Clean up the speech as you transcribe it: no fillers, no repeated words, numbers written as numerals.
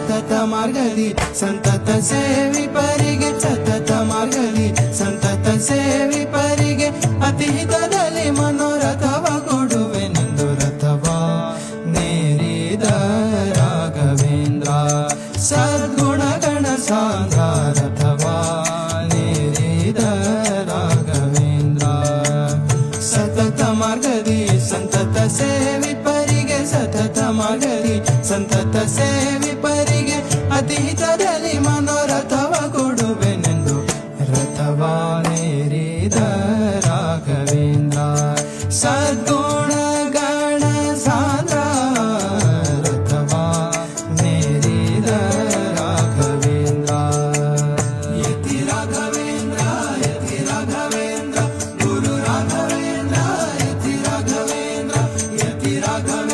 ಸತತ ಮಾರ್ಗದಿ ಸಂತತ ಸೇವಿ ಪರಿಗೆ ಸತತ ಮಾರ್ಗದಿ ಸಂತತ ಸೇವಿ ಪರಿಗೆ ಅತಿ ಹಿತದಲ್ಲಿ ಮನೋರಥವ ಕೊಡುವೆನೆಂದು ರಥವ ನೇರಿದ ರಾಘವೇಂದ್ರ ಸದ್ಗುಣಗಣ ಸಾಂದ್ರ ರಥವ ನೇರಿದ ರಾಘವೇಂದ್ರ ಸತತ ಮಾರ್ಗದಿ ಸಂತತ ಸೇವಿ ಪರಿಗೆ ಸತತ ಮಾರ್ಗದಿ ಸಂತತ ಸೇವಿ ಪರಿಗೆ ಅತಿ ಹಿತದಲ್ಲಿ ಮನೋರಥವ ಕೊಡುವೆನೆಂದು ರಥವ ನೇರಿದ ರಾಘವೇಂದ್ರ ಸದ್ಗುಣ ಗಣ ಸಾಂದ್ರ ರಥವ ನೇರಿದ ರಾಘವೇಂದ್ರ ಯತಿ ರಾಘವೇಂದ್ರ ಯತಿ ರಾಘವೇಂದ್ರ ಗುರು ರಾಘವೇಂದ್ರ ಯತಿ ರಾಘವೇಂದ್ರ ಯತಿ ರಾಘವೇಂದ್ರ